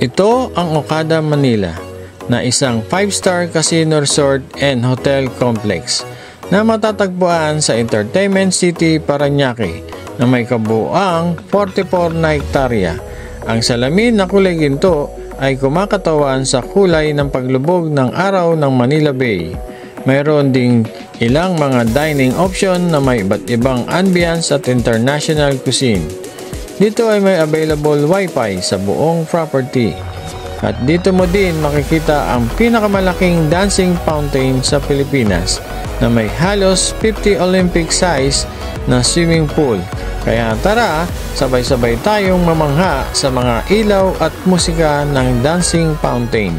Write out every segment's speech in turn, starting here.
Ito ang Okada Manila, na isang 5-star casino resort and hotel complex na matatagpuan sa Entertainment City, Parañaque na may kabuuang 44 na hektarya. Ang salamin na kulay ginto ay kumakatawan sa kulay ng paglubog ng araw ng Manila Bay. Mayroon ding ilang mga dining option na may iba't ibang ambience at international cuisine. Dito ay may available wifi sa buong property. At dito mo din makikita ang pinakamalaking dancing fountain sa Pilipinas na may halos 50 Olympic size na swimming pool. Kaya tara, sabay-sabay tayong mamangha sa mga ilaw at musika ng dancing fountain.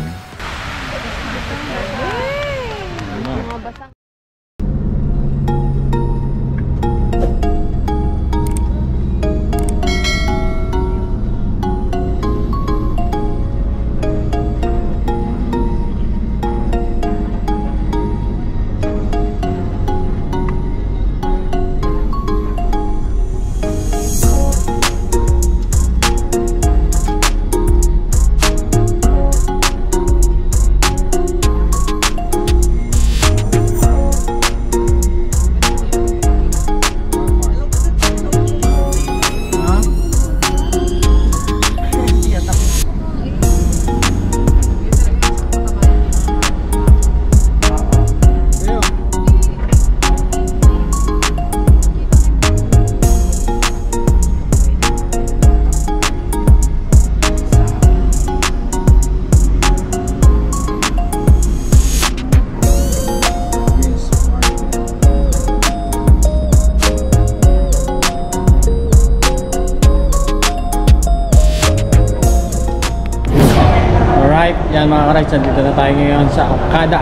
Yan mga ka-rides, dito na tayo ngayon sa Okada.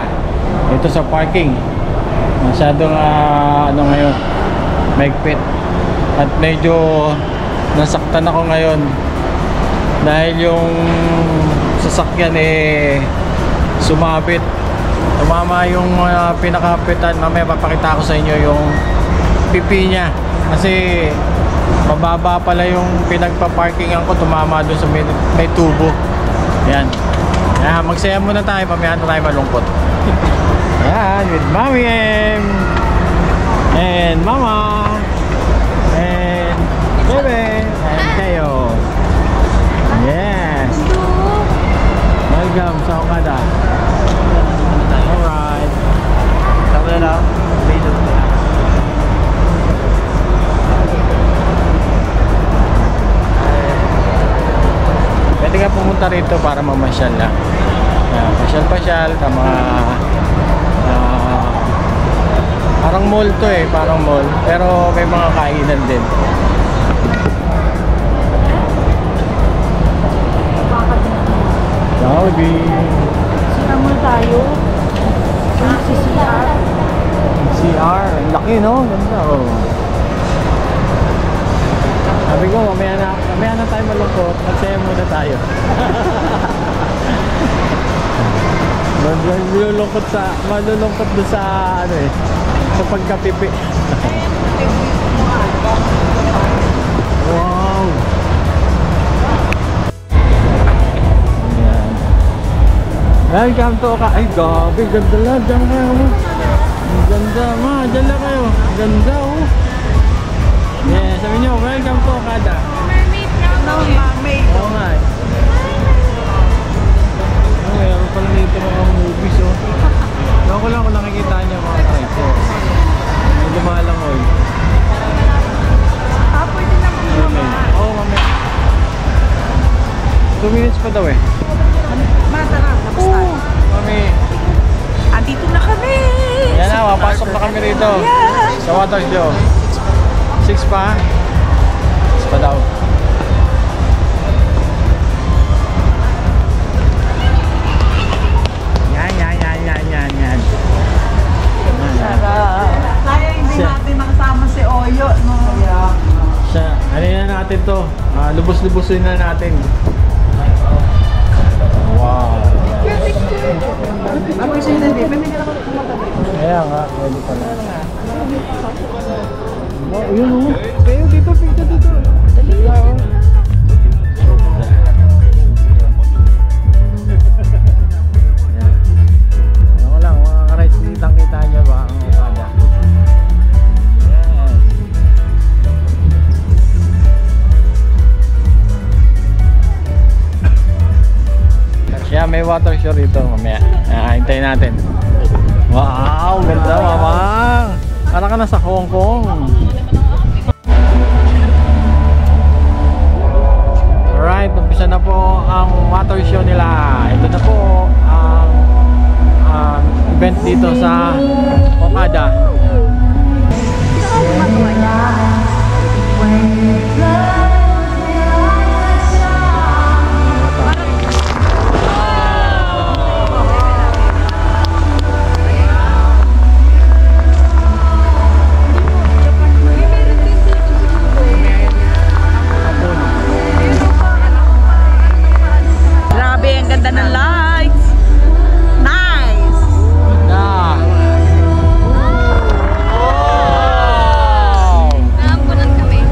Ito sa parking. Masyadong ano ngayon, maigpit. At medyo nasaktan ako ngayon dahil yung sasakyan sumabit. Tumama yung pinakapitan. Mamaya papakita ko sa inyo yung pipi niya. Kasi mababa pala yung pinagpa-parkingan ko. Tumama doon sa may tubo. Yan. Magsaya muna tayo, pamaya na tayo malungkot. Ayan, with Mommy and Mama and Bebe and Teo. Yes. Welcome sa Okada. Alright. Tama na lang. Pwede ka pumunta rito para mamasyal lang. Pasyal-pasyal, parang mall to parang mall. Pero may mga kainan din. Saudi. Sira mall tayo. Si CR. CR, laki no? Ganda Sabi ko, mamaya na tayo malungkot. Magsaya muna tayo. Malulungkot doon sa sa pagkapipi. Wow. Ayan. Welcome to Okada. Ay, gabi, ganda lang. Diyan kayo. Ganda, diyan lang kayo. Ganda Yeah, sabi nyo, welcome to Okada. Mermaid. Oo nga meron pala dito mga movies Ewan ko lang kung nakikita niya mga tripes may lumalang Pwede na po Oo, mamaya 2 minutes pa daw Masarap, tapos tayo Mami andito na kami Yan na, mapasok na kami rito Sa Water Joe 6 pa 6 pa daw Yan. Kaya hindi natin makasama si Oyo, no? Ano na natin to? Lubos-lubosin na natin. Wow. Kaya nga, pwede pala. Wow, yun Kayo dito, pigta dito. Dali. may water show rito mamaya. Hintayin natin. Wow, ganda mamang. Parang ka na sa Hong Kong. Alright, umpisa na po ang water show nila. Ito na po ang event dito sa Okada. Grabe, ang ganda ng lights. Nice. Ganda. Nakapunan kami.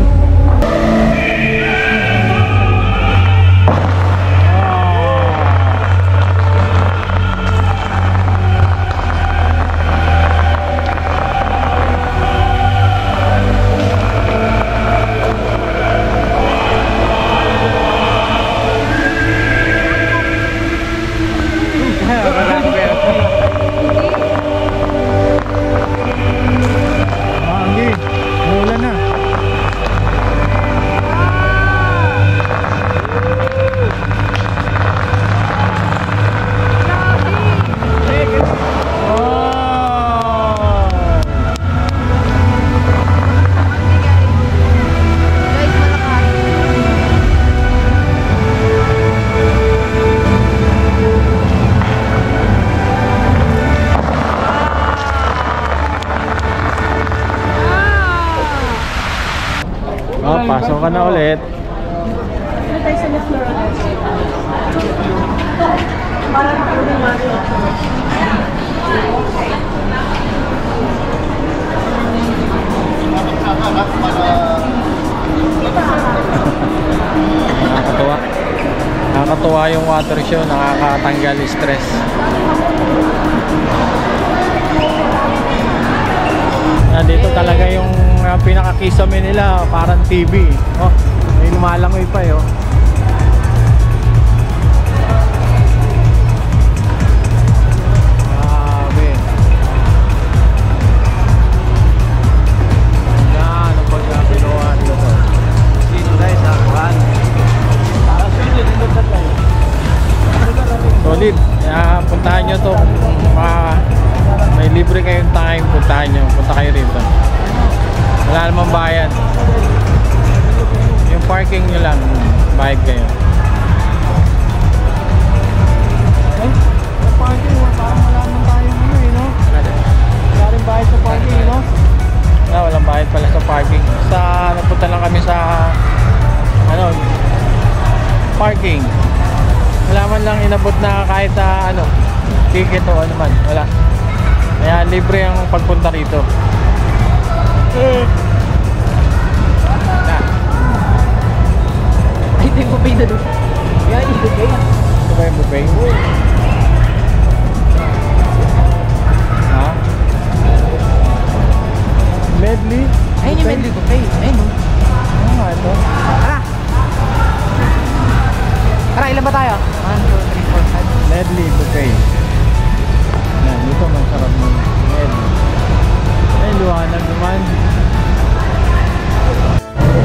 Hangin. Mula na. Guys, malakas. Pasok ka na ulit. Nakakatuwa. Nakakatuwa yung water show, nakakatanggal stress. Dito talaga yung pinaka-kisame nila, parang TV. Oh, may lumalangoy pa yun. Grabe. Yan, ang pagkakiluwa dito. Dito guys, hakuhan. Solid. Puntahan nyo to kung may libre kayong time, puntahan nyo. Punta kayo rito. Wala namang bayad. Yung parking nyo lang, bayad kayo. Ay, yung parking, parang wala naman tayong ano eh, no? Wala rin bayad sa parking, no? Wala, walang bayad pala sa parking. Napunta lang kami sa ano, parking. Wala man lang inabot na kahit ano, ticket o ano man, wala. Kaya libre ang pagpunta rito. Ay, ito yung buffet na doon. Yan, yung buffet. Ito ba yung buffet? Ha? Medley? Ayun yung medley buffet. Ayun o. Ano nga ito? Tara. Tara, ilan ba tayo? 1, 2, 3, 4, 5. Medley buffet. Yan, dito masarap mo. Medley. Ay, luwanag naman.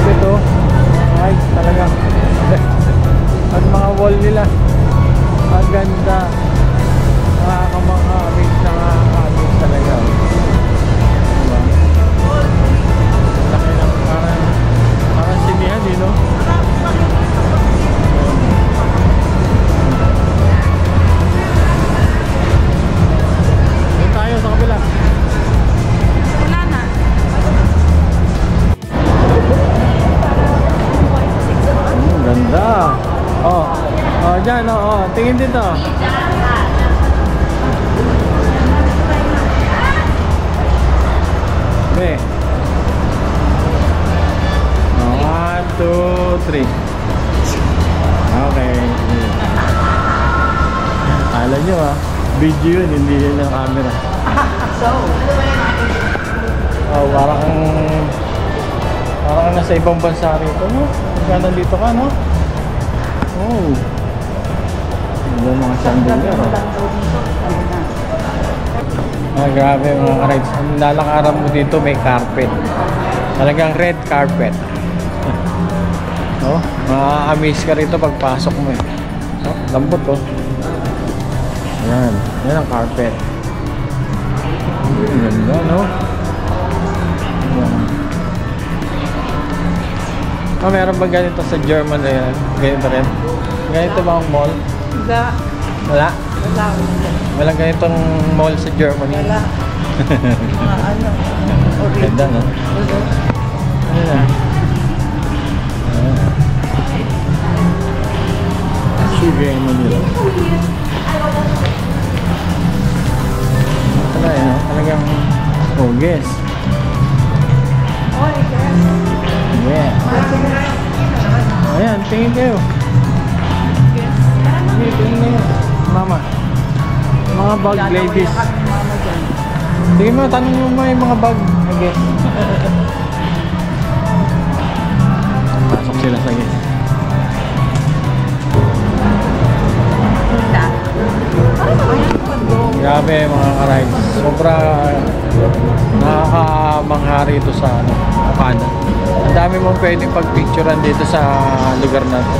Ito. Ay, talaga. At mga wall nila. Ang ganda. Nakaka-amaze na nakaka-amaze talaga. Diba? Laki lang. Parang sinihan, eh, no? Doon tayo sa kabila. Wala na. Ganda. Oh. Oh, dyan, oh. Tingin dito. Okay. Oh, 1, 2, 3. Okay. Alam nyo video yun, hindi yun ang camera. Oh, parang nasa ibang bansa rito, no? Kaya nandito ka, no? Oh. Yung mga chandelier. Grabe mga ka-rides. Ang lalakaran mo dito may carpet. Talagang red carpet. Oh, ma-amaze ka rito pagpasok mo eh. Oh, lambot oh. Yan. Yan ang carpet. Ganda no? Yan. Oh, meron ba ganito sa German na yan? Ganito rin? Ganito ba ang mall? Wala. Wala? Wala. Walang ganitong mall sa Germany? Wala. Ano? Ganda no? Ayan. Sugar in Manila. Wala eh no? Talagang guess. Oh, yes. Yeah. Ayan, tingin kayo. Tingin kayo. Mama. Mga bag ladies. Sige mo, tanong mo mo yung mga bag. Okay. Pasok sila sa gate. Grabe mga ka-rides. Sobra nakakamangha rito sa Okada. Ang dami mong pwedeng pagpicturean dito sa lugar na to.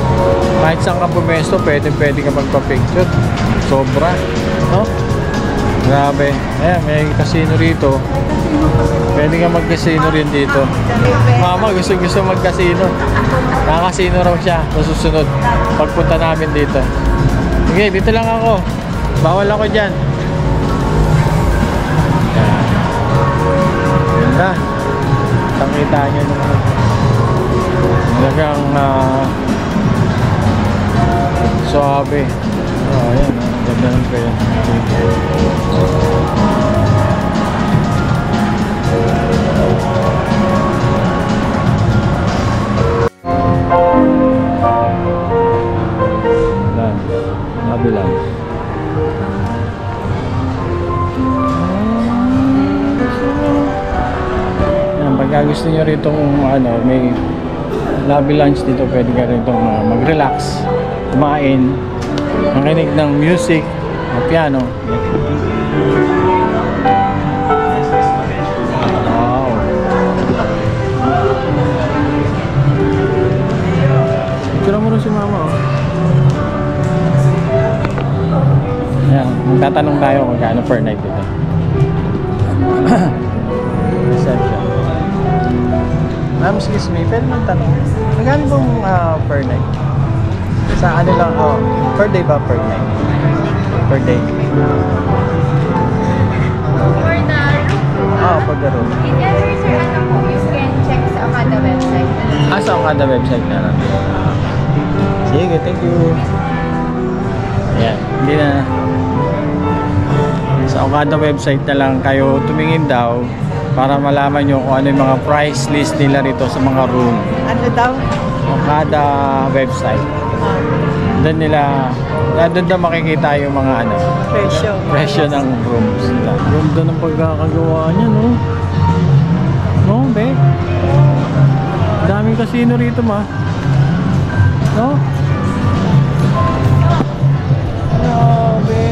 Kahit saan ka pumesto, pwede ka magpa-picture. Sobra, no? Grabe. Ayan, may casino rito. Pwede ka mag-casino rin dito. Mama, gusto mag-casino. Nakakasino raw siya sa susunod. Pagpunta namin dito. Okay, dito lang ako. Bawal ako dyan. Ayan. Ganda. Nakita nyo naman. Talagang suabe. Oh, ayan. Ganda ng pera. Nabilang. Pagka gusto nyo rito may lobby lunch dito, pwede ka rito mag-relax, kumain, makinig ng music, piano. Wow. Ito lang mo rin si mama oh. Ayan, magtatanong tayo kung gaano per night dito. Reception. Ma'am, excuse me, pwede magtanong. Magkano bang per night? Sa ano lang, per day ba per night? Per day? For the room. Pag the room. If ever, sir, you can check sa Okada website. Sa Okada website na lang. Sige, thank you. Ayan, hindi na. Sa Okada website na lang kayo tumingin daw para malaman nyo kung ano yung mga price list nila rito sa mga room. Ano daw? Okada website. Doon na makikita yung mga presyo ng rooms nila. Ganda ng pagkakagawa niya, no? No, be? Daming casino rito, ma. No? Grabe.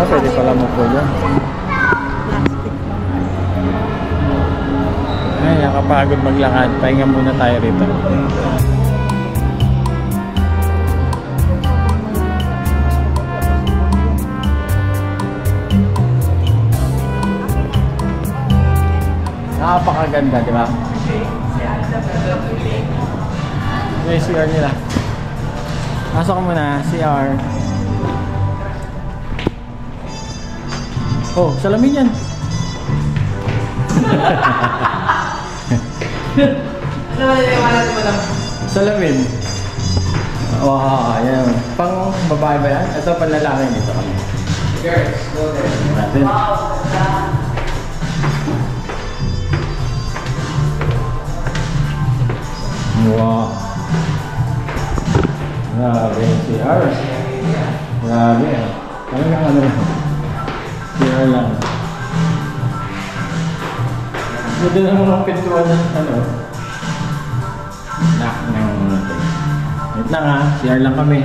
Pwede pala mo po yan. Ay, nakapagod maglakad. Pahinga muna tayo rito. Napakaganda, di ba? May CR nila. Pasok ko muna, CR. Oh, salamin yan. Salamin. Wow, yan. Pang babae ba yan? Ito pang lalaki nito kami. Girls, go there. Wow. Grabe, CR. Grabe. Talagang CR lang. Ganda ng mga pintuan ng ano. Nak ng natin. Wait lang ha, CR lang kami.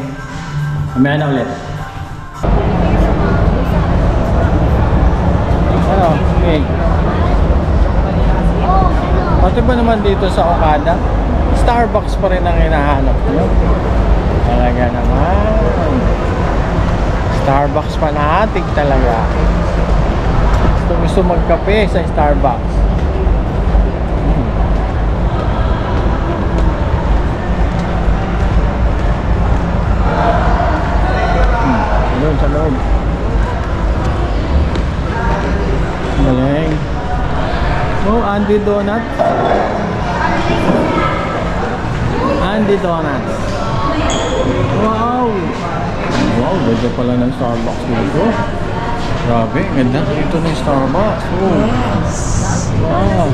Mamaya na ulit. Ano? Okay. Pati ba naman dito sa Okada? Starbucks pa rin ang hinahanap nyo. Talaga naman. Starbucks fanatic talaga. Gusto magkape sa Starbucks. Doon sa loob. Galing. Oh, Andy Donut. Andy Donut. Wow! Wow, ganda pala ng Starbucks dito. Grabe, ganda dito ng Starbucks. Oh. Wow!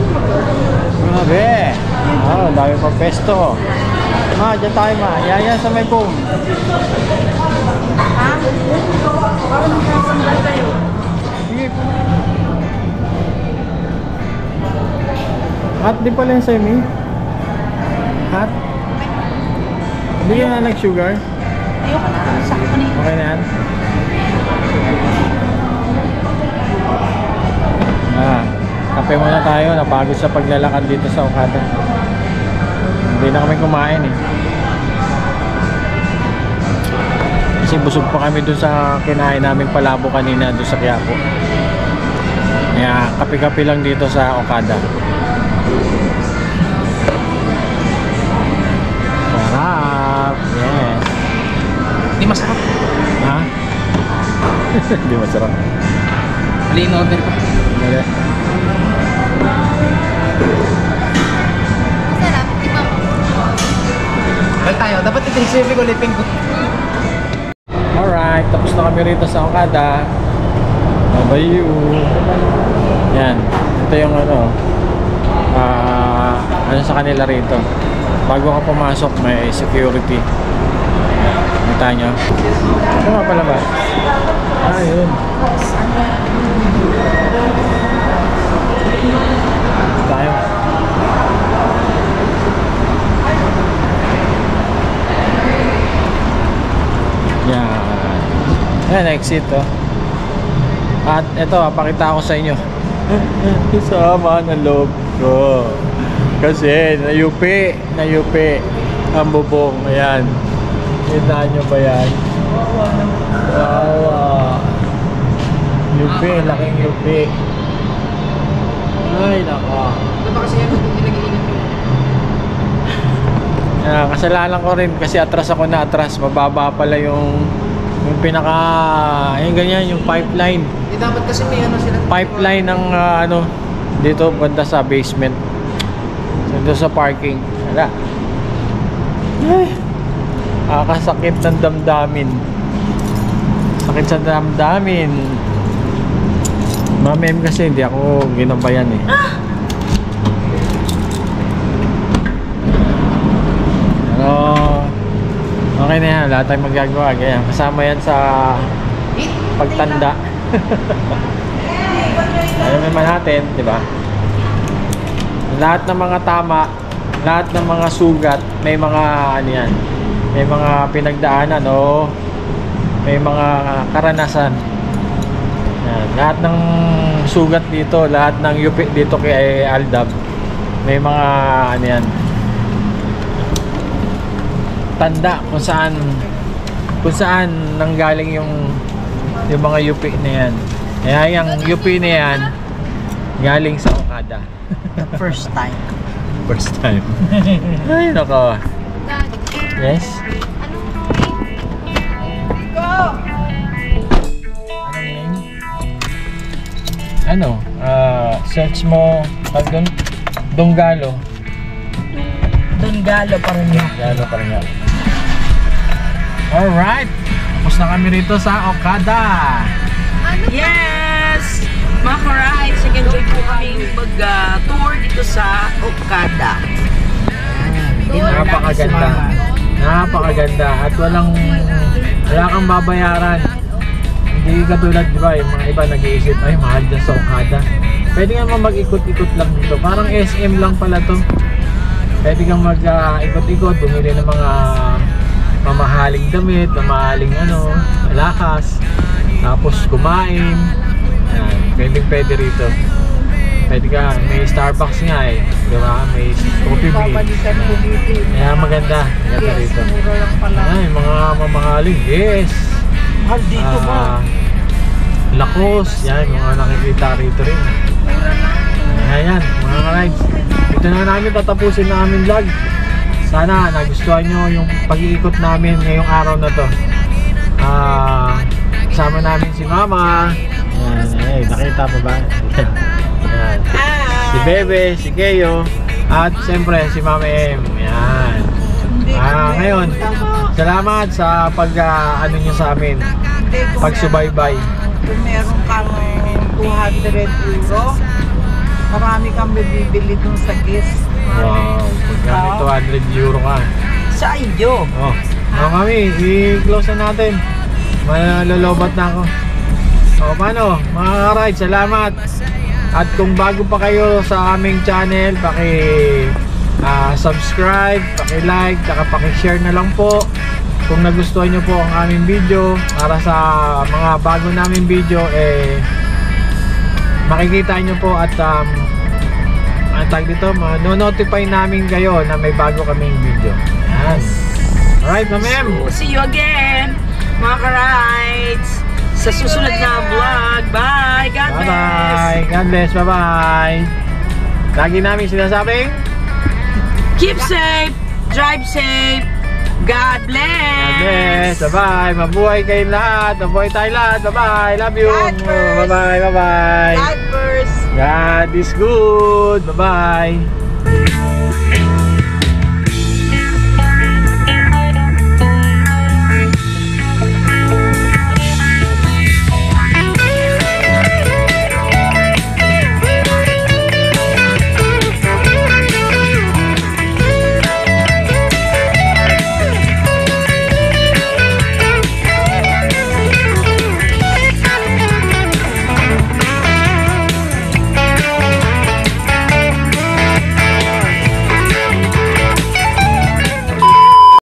Grabe! Oh, dami pa pesto. Ma, dyan tayo ma. Yaya sa may pong. Ha? Parang magkasambal kayo. Sige. Hot din pala yung sa'yo, Mi? Hot? Hindi ka na nag-sugar? Ayoko na. Sakto na yun. Okay na yan? Kape muna tayo. Napagod sa paglalakad dito sa Okada. Hindi na kami kumain eh. Kasi busog pa kami dun sa kinain naming palabo kanina dun sa Quiapo. Kaya kape-kape lang dito sa Okada. Sarap! Yes! Hindi masarap. Ha? Hindi masarap. Mali yung order ko. Mali. Masarap, di ba? Well tayo, dapat iti-save ko liping ko. Alright, tapos na kami rito sa Okada. Babayu. Yan. Ito yung ano sa kanila rito. Bago ka pumasok, may security. Kita nyo. Ito nga pala ba? Yun. Tayo. Yan. Yan, exit oh. At ito, pakita ko sa inyo. Sama ng loob ko. Kasi nayupi ang bubong. Ayan. Kita nyo ba yan? Wow. Yupi, laking yupi. Ay, naka. Ito ba kasi yan? Hindi nag-iingat ko. Kasalanan ko rin kasi atras ako na atras. Mababa pala yung pinaka, yung ganyan, yung pipeline. Hindi dapat kasi may ano sila. Pipeline ng ano dito banda sa basement. Dito sa parking. Wala. Kakasakit ng damdamin. Sakit sa damdamin. Mamem kasi hindi ako ginabayan eh. Pero okay na yan. Lahat tayong magagawa. Ganyan. Kasama yan sa pagtanda. Alam naman natin, di ba? Lahat ng mga tama, lahat ng mga sugat, may mga ano yan, may mga pinagdaanan o may mga karanasan. Yan. Lahat ng sugat dito, lahat ng yupi dito kay Aldab, may mga ano yan, tanda kung saan nanggaling yung mga yupi na yan. Kaya yung yupi na yan galing sa Okada. First time. First time. Ay, nako. Yes? Go! Anong name? Ano? Search mo doon. Donggalo. Donggalo pa rin yun. Donggalo pa rin yan. Alright. Tapos na kami rito sa Okada. Yes! Mga ka-rides, nag-enjoy po kami mag-tour dito sa Okada. Napakaganda. Napakaganda. At wala kang babayaran. Hindi katulad, di ba, yung mga iba nag-iisip, ay mahal dyan sa Okada. Pwede ka naman mag-ikot-ikot lang dito. Parang SM lang pala to. Pwede kang mag-ikot-ikot, bumili ng mga mamahaling damit, mamahaling lakas. Tapos kumain. Yan, pwede rito. Pwede ka, may Starbucks nga eh. Di ba? May coffee bean. Babalikan ko dito. Kaya maganda. Maganda Yes, rito. mura lang pala. Ay, mga mamahaling. Yes. Mahal dito ba? Lakos. Yan, mga nakikita rito rin. Mura lang. Ayan, mga ka-rides. Dito na namin tatapusin na aming vlog. Sana nagustuhan nyo yung pag-iikot namin ngayong araw na to. Kasama namin si Mama. Ayan, ay, nakita pa ba? Ayan. Si Bebe, si Keyo, at siyempre si Mama M. Ayan. Ngayon, salamat sa nyo sa amin. Pagsubaybay. Kung meron kang 200 euro, marami kang bibili dun sa gift. Wow, pagka may 200 euro ka. Sa iyo. Oh, Mami, i-close na natin. Malalobat na ako. O, paano? Mga ka-ride, salamat. At kung bago pa kayo sa aming channel, subscribe, paki-like, saka paki-share na lang po. Kung nagustuhan nyo po ang aming video, para sa mga bago naming video, makikita nyo po at no-notify namin kayo na may bago kaming video. Yan. Alright, Ma'am. So, see you again, mga ka-rides, sa susunod na vlog. Bye! God bless! Bye-bye. God bless. Bye-bye. Lagi namin sinasabing, Keep safe, drive safe, God bless! God bless. Bye-bye. Mabuhay kayong lahat. Mabuhay tayo lahat. Bye-bye. Love you. God first. Bye-bye. Bye-bye. God first! God is good. Bye-bye.